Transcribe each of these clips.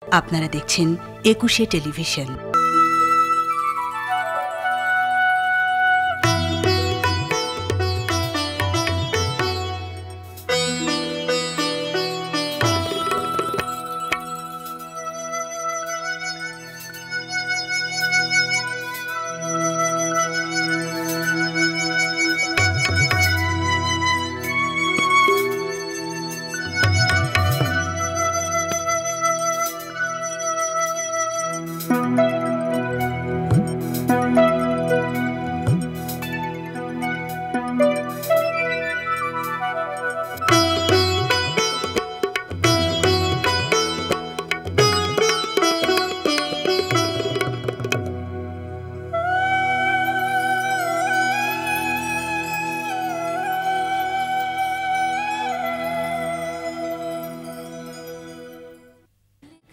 আপনারা দেখছেন একুশে টেলিভিশন।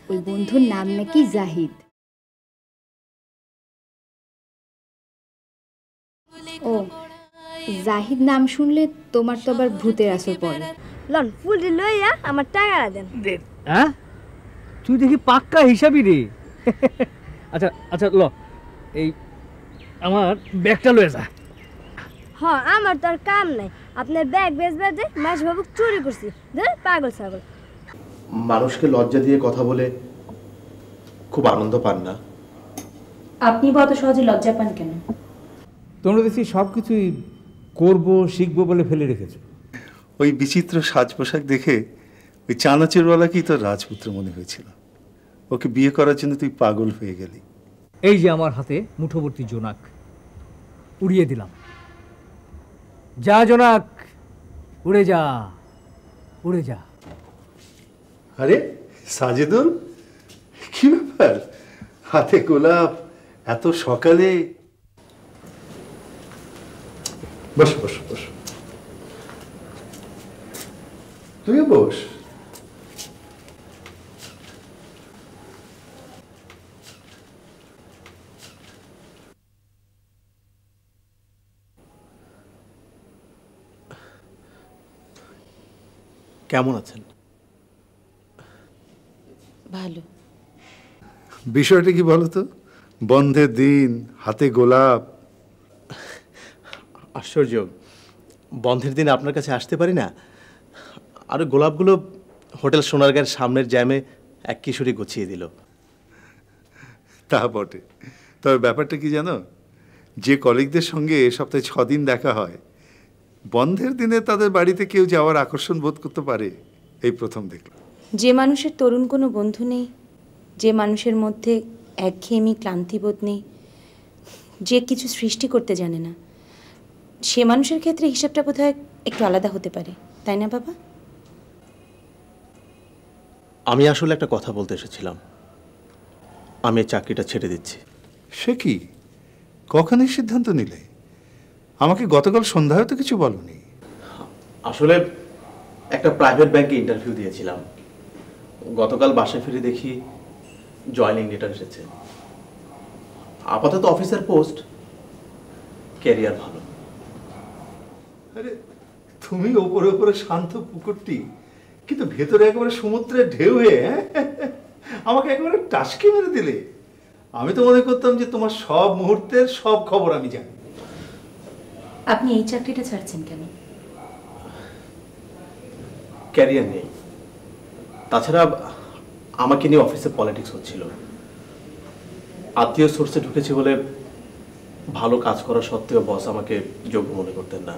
ওই বন্ধুর নাম নাকি জাহিদ। ও জাহিদ নাম শুনলে তোমার তো আবার ভূতের আসর পড়ে। লন ফুলটি লইয়া আমার টাকা দেন। হ্যাঁ তুই দেখি পাক্কা হিসাবই রে। আচ্ছা আচ্ছা ল এই আমার ব্যাগটা লয়ে যা। হ্যাঁ আমার তো আর কাম নাই, আপনার ব্যাগ বেচবে যে মাস বাবু চুরি করছি। পাগল ছাগল। মানুষকে লজ্জা দিয়ে কথা বলে খুব আনন্দ পান না? আপনি অত সহজে লজ্জা পান কেন? তোমরা দেখছি সব কিছুই করবো শিখবো বলে ফেলে রেখেছো। ওই বিচিত্র সাজ পোশাক দেখে ওই চানাচুরওয়ালাকেই তোর রাজপুত্র মনে হয়েছিল। ওকে বিয়ে করার জন্য তুই পাগল হয়ে গেলি। এই যে আমার হাতে মুঠোবর্তী জোনাক, উড়িয়ে দিলাম। যা জোনাক, উড়ে যা, উড়ে যা। আরে সাজেদুল, কি ব্যাপার? হাতে গোলাপ, এত সকালে? বস বস বস, তুইও বস। কেমন আছেন? ভালো। বিষয়টা কি বলো তো? বন্ধের দিন, হাতে গোলাপ। আশ্চর্য, বন্ধের দিন আপনার কাছে আসতে পারি না, আর গোলাপগুলো হোটেল সোনারগাঁয়ের সামনের জ্যামে এক কিশোরী গুছিয়ে দিল। তা বটে, তবে ব্যাপারটা কি জানো, যে কলিগদের সঙ্গে সপ্তাহে 6 দিন দেখা হয়, বন্ধের দিনে তাদের বাড়িতে কেউ যাওয়ার আকর্ষণ বোধ করতে পারে এই প্রথম দেখলাম। যে মানুষের তরুণ কোনো বন্ধু নেই, যে মানুষের মধ্যে একঘেয়েমি ক্লান্তিবোধ নেই, যে কিছু সৃষ্টি করতে জানে না, সে মানুষের ক্ষেত্রে হিসাবটা বোধহয় একটু আলাদা হতে পারে, তাই না বাবা? আমি আসলে একটা কথা বলতে এসেছিলাম। আমি এই চাকরিটা ছেড়ে দিচ্ছি। সে কি, কখনই সিদ্ধান্ত নিলে? আমাকে গতকাল সন্ধ্যায় তো কিছু বলনি। আসলে একটা প্রাইভেট ব্যাংকে ইন্টারভিউ দিয়েছিলাম, গতকাল বাসায় ফিরে দেখি জয়েনিং লেটার এসেছে। আপাতত অফিসার পোস্ট, ক্যারিয়ার ভালো। আরে তুমি ওপরে ওপরে শান্ত পুকুরটি, কিন্তু ভেতরে একেবারে সমুদ্রের ঢেউ হয়ে আমাকে একেবারে টাসকে মেরে দিলে। আমি তো মনে করতাম যে তোমার সব মুহূর্তের সব খবর আমি জানি। আপনি এই চাকরিটা ছাড়ছেন কেন? ক্যারিয়ার নেই, তাছাড়া আমাকে নিয়ে অফিসে পলিটিক্স হচ্ছিল। আত্মীয় সোর্সে ঢুকেছি বলে ভালো কাজ করা সত্ত্বেও বস আমাকে যোগ্য মনে করতেন না,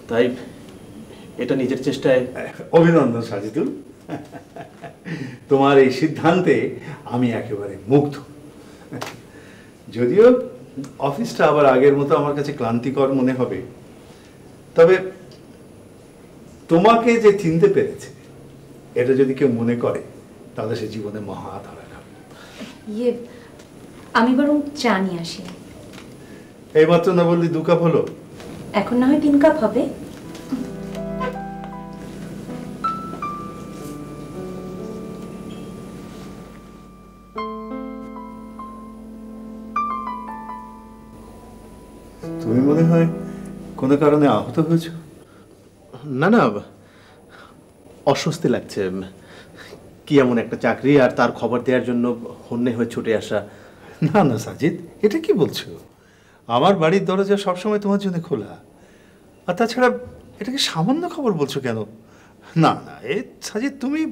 তাই এটা নিজের চেষ্টায়। অভিনন্দন সাজিদুল, তোমার এই সিদ্ধান্তে আমি একেবারে মুগ্ধ। যদিও অফিসটা আবার আগের মতো আমার কাছে ক্লান্তিকর মনে হবে, তবে তোমাকে যে চিনতে পেরেছে এটা যদি কেউ মনে করে তাহলে সে জীবনে মহা ধরা খাবে। আমি বরং চা নিয়ে আসি। এইমাত্র না বললি 2 কাপ হলো? এখন না হয় 3 কাপ হবে। তুমি মনে হয় কোনো কারণে আহত হয়েছো? না না, অস্বস্তি লাগছে, কি এমন একটা চাকরি আর তার খবর দেওয়ার জন্য হন্যে হয়ে ছুটে আসা। না না সাজিদ, এটা কি বলছো? আমার বাড়ির দরজা সবসময় তোমার জন্য খোলা। আর তাছাড়া এটাকে সামান্য খবর বলছো কেন? না না এ সাজিদ তুমি।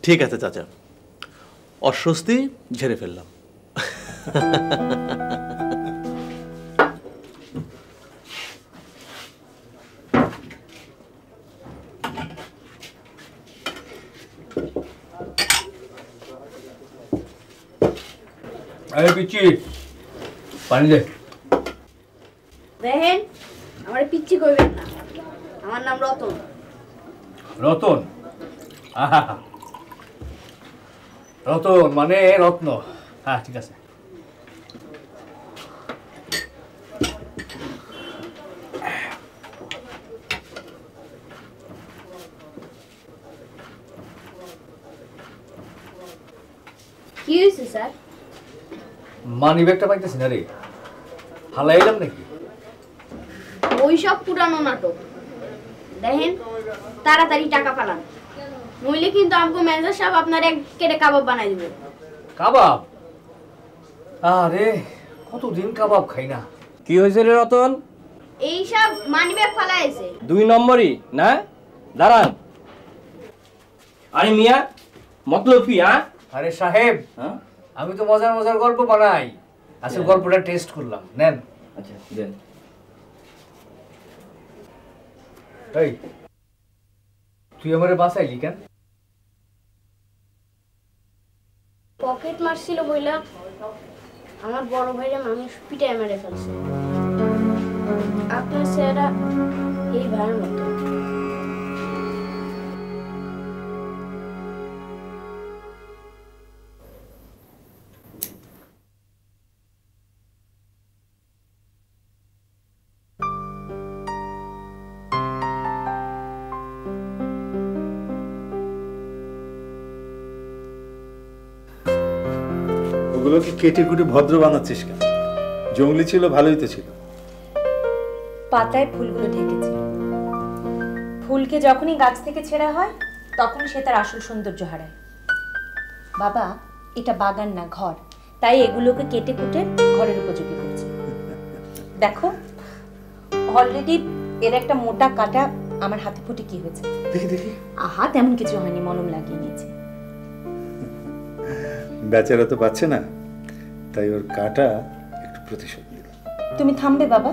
ঠিক আছে চাচা, অস্বস্তি ঝেড়ে ফেললাম। আরে পিচ্ছি, পানি দে। দেখেন, আমার পিচ্ছি কইবেন না, আমার নাম রতন। রতন? আহা, রতন মানে রত্ন। হ্যাঁ ঠিক আছে। কি হয়েছে স্যার? মানি ব্যাগটা পাইতেছি না রে, হালাইলাম নাকি? ওই সব পুরানো নাটক। দেখেন, তাড়াতাড়ি টাকা পালান, নইলে কিন্তু আমগো ম্যানেজার সাহেব আপনার এক কেটে কাবাব বানাই দিবে। কাবাব? আরে কতদিন কাবাব খাই না। কি হয়েছে রে রতন? এই সব মানি ব্যাগ ফালাইছে। 2 নম্বরই না? দাঁড়ান। আরে মিয়া, মতলব কি? আরে সাহেব, আমি তো মজার মজার গল্প বানাই, আসল গল্পটা টেস্ট করলাম। নেন। আচ্ছা দেন। এই তুই আমারে বাঁচাইলি কেন? পকেট মারছিল বইলা আমার বড় ভাইরা মানুষ পিটায় মেরে ফেলছে। আপনার চেহারা এই ভাইয়ের মতো। ওগুলোকে কেটে কুটে ভদ্র বানাচ্ছিস কেন? জঙ্গলি ছিল, ভালোই তো ছিল। পাতায় ফুলগুলো ঢেকেছিল। ফুলকে যখনই গাছ থেকে ছেঁড়া হয় তখন সে তার আসল সৌন্দর্য হারায়। বাবা, এটা বাগান না, ঘর, তাই এগুলোকে কেটে কুটে ঘরের উপযোগী করছে। দেখো, অলরেডি এর একটা মোটা কাটা আমার হাতে ফুটে কি হয়েছে দেখি দেখি। আহা, তেমন কিছু হয়নি, মলম লাগিয়ে নিয়েছে। বেচারা তো পাচ্ছে না, তাই ওর কাটা একটু প্রতিশোধ নিল। তুমি থামবে বাবা?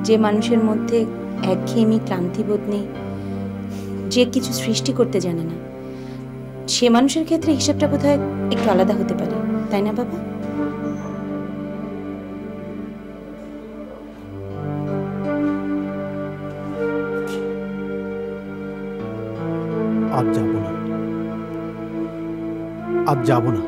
যে মানুষের মধ্যে একঘেয়েমি, ক্লান্তিবোধ নেই, যে কিছু সৃষ্টি করতে জানে না, সে মানুষের ক্ষেত্রে হিসাবটা বোধহয় একটু আলাদা হতে পারে, তাই না বাবা? আজ যাব না, আজ যাব না।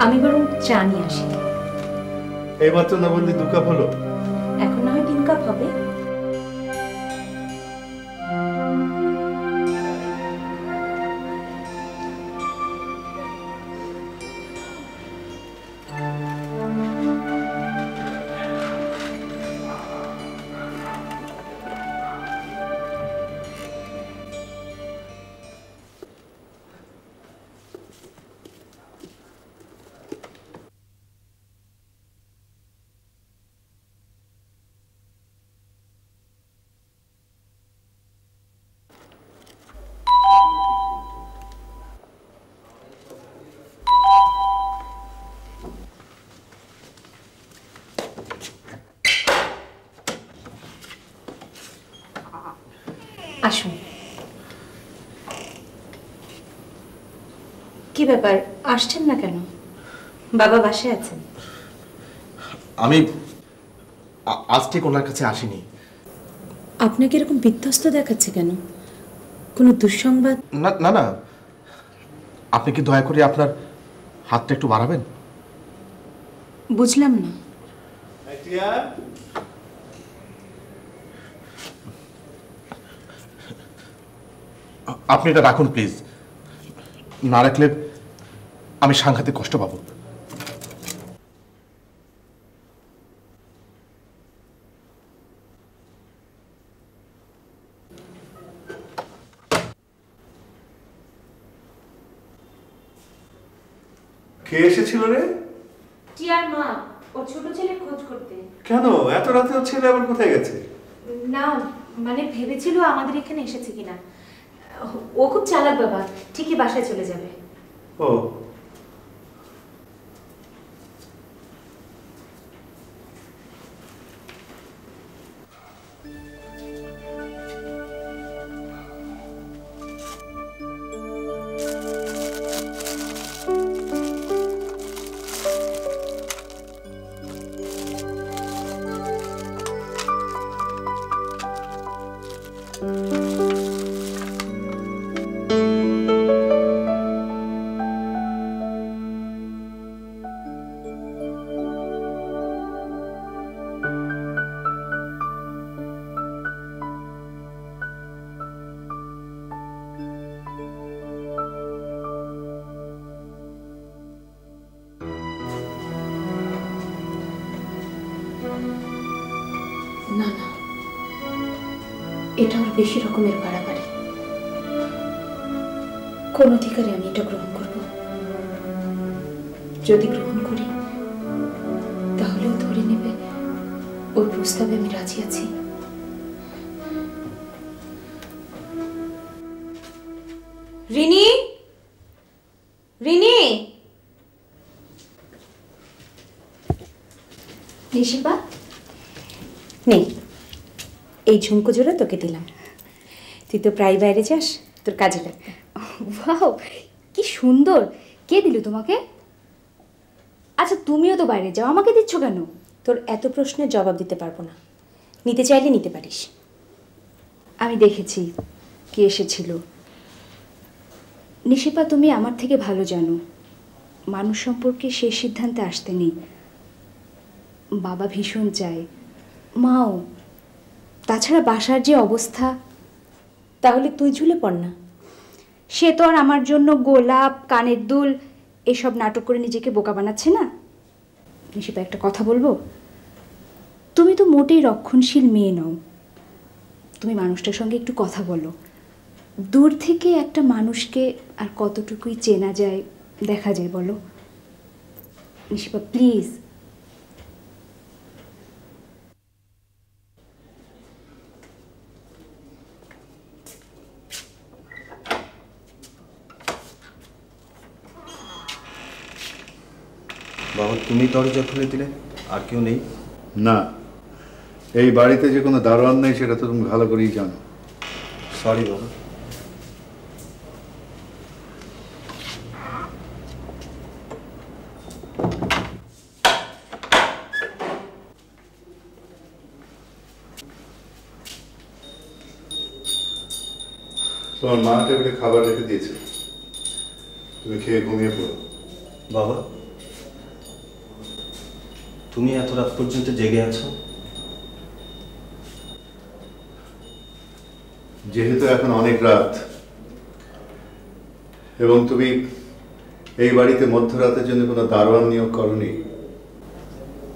আমি বরং চা নিয়ে আসি। এইমাত্র না বললি 2 কাপ হলো? এখন না হয় 3 কাপ হবে। আসুন। কি ব্যাপার, আসছেন না কেন? বাবা বাসায় আছেন? আমি আজ ঠিক ওনার কাছে আসিনি। আপনাকে এরকম বিধ্বস্ত দেখাচ্ছে কেন? কোনো দুঃসংবাদ? না না না, আপনি কি দয়া করে আপনার হাতটা একটু বাড়াবেন? বুঝলাম না। আপনি এটা রাখুন প্লিজ, না রাখলে আমি সাংঘাতিক কষ্ট পাবো। কে এসেছিল রে? টিয়ার মা, ওর ছোট ছেলে খোঁজ করতে। কেন এত রাতে ওর ছেলে আবার কোথায় গেছে? না মানে ভেবেছিল আমাদের এখানে এসেছে কিনা। ও খুব চালাক বাবা, ঠিকই বাসায় চলে যাবে। ও না না, এটা ওর বেশি রকমের বাড়াবাড়ি। কোন অধিকারে আমি এটা গ্রহণ করব? যদি গ্রহণ করি তাহলেও ধরে নেবে ওর প্রস্তাবে আমি রাজি আছি। রিনি, রিনি। নিশিপা নেই, এই ঝুমকো জোড়া তোকে দিলাম। তুই তো প্রায় বাইরে যাস, তোর কাজে লাগবে। ওয়াও, কি সুন্দর! কে দিল তোমাকে? আচ্ছা তুমিও তো বাইরে যাও, আমাকে দিচ্ছ কেন? তোর এত প্রশ্নের জবাব দিতে পারবো না, নিতে চাইলে নিতে পারিস। আমি দেখেছি কে এসেছিল। নিশিপা, তুমি আমার থেকে ভালো জানো মানুষ সম্পর্কে শেষ সিদ্ধান্তে আসতে নেই। বাবা ভীষণ চায়, মাও। তাছাড়া বাসার যে অবস্থা। তাহলে তুই ঝুলে পড় না। সে তো আর আমার জন্য গোলাপ, কানের দুল এসব নাটক করে নিজেকে বোকা বানাচ্ছে না। নিশিপা, একটা কথা বলবো? তুমি তো মোটেই রক্ষণশীল মেয়ে নও। তুমি মানুষটার সঙ্গে একটু কথা বলো। দূর থেকে একটা মানুষকে আর কতটুকুই চেনা যায়, দেখা যায় বলো? নিশিপা প্লিজ। বাবা, তুমি দরজা খুলে দিলে, আর কেউ নেই? না, এই বাড়িতে যে কোনো দারোয়ান নেই সেটা তো তুমি ভালো করেই জানো। সরি বাবা। তোমার মা টেবিলে খাবার রেখে দিয়েছে, তুমি খেয়ে ঘুমিয়ে পড়ো। বাবা, তুমি এত রাত পর্যন্ত জেগে আছো? যেহেতু এখন অনেক রাত এবং তুমি এই বাড়িতে মধ্যরাতের জন্য কোনো দারোয়ান নিয়োগ করনি,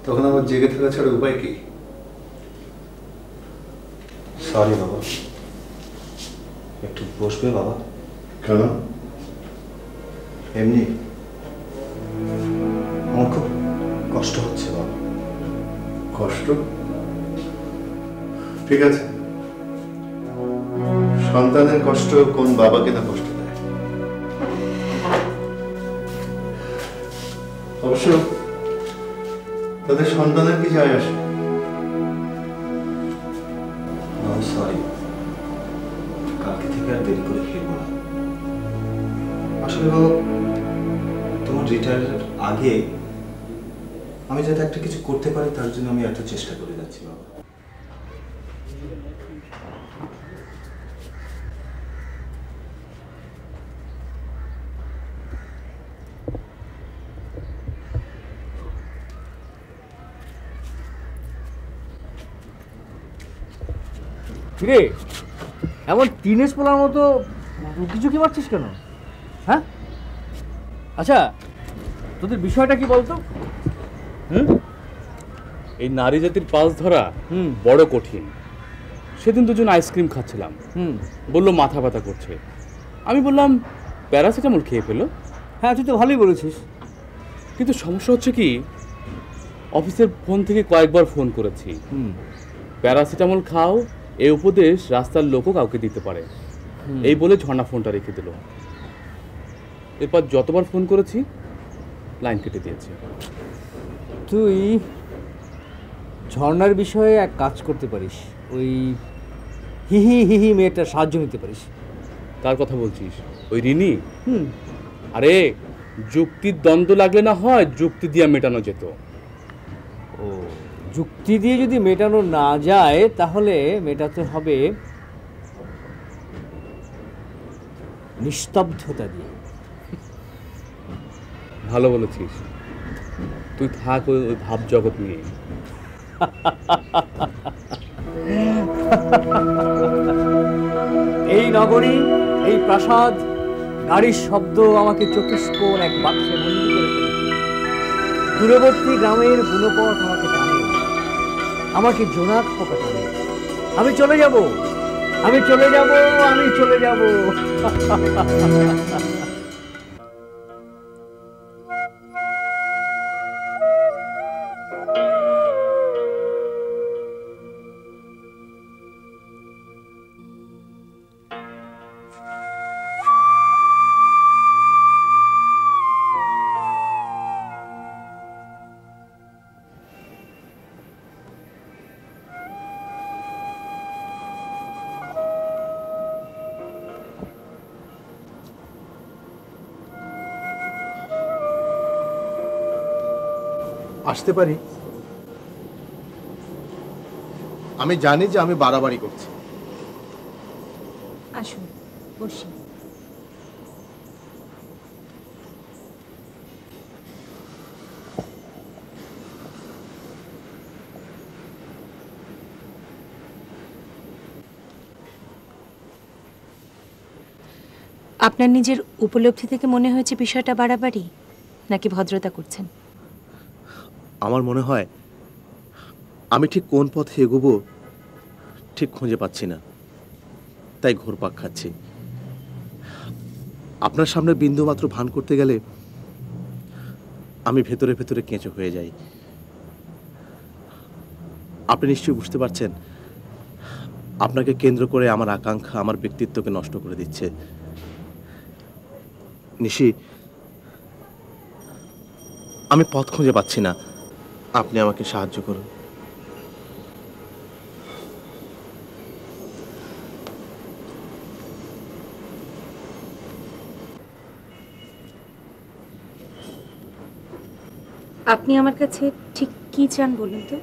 তখন আমার জেগে থাকা ছাড়া উপায় কি? সরি বাবা, একটু বসবে বাবা? কেন? এমনি আমার খুব কষ্ট হচ্ছে বাবা। কষ্ট? ঠিক আছে, সন্তানের কষ্ট কোন বাবাকে না কষ্ট দেয়। অবশ্য তাদের সন্তানের কি যায় আসে? সরি, কালকে থেকে আর দেরি করে ফিরবো না। আসলে বাবা, তোমার রিটায়ারের আগে আমি যাতে একটা কিছু করতে পারি তার জন্য আমি এত চেষ্টা করে যাচ্ছি বাবা। কিরে, এমন টিনেজ পোলার মতো কিছু কি মারছিস কেন? হ্যাঁ, আচ্ছা তোদের বিষয়টা কি বলতো? এই নারী জাতির পাশ ধরা বড় কঠিন। সেদিন দুজন আইসক্রিম খাচ্ছিলাম, বললো মাথা ব্যথা করছে। আমি বললাম প্যারাসিটামল খেয়ে ফেলো। হ্যাঁ, তুই তো ভালোই বলেছিস, কিন্তু সমস্যা হচ্ছে কি, অফিসের ফোন থেকে কয়েকবার ফোন করেছি, প্যারাসিটামল খাও এই উপদেশ রাস্তার লোকও কাউকে দিতে পারে, এই বলে ঝর্ণা ফোনটা রেখে দিল। এরপর যতবার ফোন করেছি লাইন কেটে দিয়েছে। তুই ঝর্ণার বিষয়ে এক কাজ করতে পারিস, ওই হিহি হিহি মেয়েটার সাহায্য নিতে পারিস। কার কথা বলছিস? ওই রিনি? আরে যুক্তির দ্বন্দ্ব লাগলে না হয় যুক্তি দিয়ে মেটানো যেত। ও, যুক্তি দিয়ে যদি মেটানো না যায় তাহলে মেটাতে হবে নিস্তব্ধতা দিয়ে। ভালো বলেছিস, তুই থাক ওই ভাব জগৎ নিয়ে। এই নগরী, এই প্রাসাদ, গাড়ির শব্দ আমাকে চতুষ্কোণ এক বাক্সে বন্দি করে ফেলেছে। দূরবর্তী গ্রামের বুনোপথ আমাকে টানে, আমাকে জোনাক পোকা টানে। আমি চলে যাব, আমি চলে যাব, আমি চলে যাব। আসতে পারি? আমি জানি যে আমি বাড়াবাড়ি করছি। আসুন, বসি। আপনার নিজের উপলব্ধি থেকে মনে হয়েছে বিষয়টা বাড়াবাড়ি, নাকি ভদ্রতা করছেন? আমার মনে হয় আমি ঠিক কোন পথে এগোবো ঠিক খুঁজে পাচ্ছি না, তাই ঘুরপাক খাচ্ছি। আপনার সামনে বিন্দু মাত্র ভান করতে গেলে আমি ভেতরে ভেতরে কেঁচো হয়ে যাই। আপনি নিশ্চয়ই বুঝতে পারছেন, আপনাকে কেন্দ্র করে আমার আকাঙ্ক্ষা আমার ব্যক্তিত্বকে নষ্ট করে দিচ্ছে। নিশি, আমি পথ খুঁজে পাচ্ছি না, আপনি আমাকে সাহায্য করুন। আপনি আমার কাছে ঠিক কি চান বলুন তো?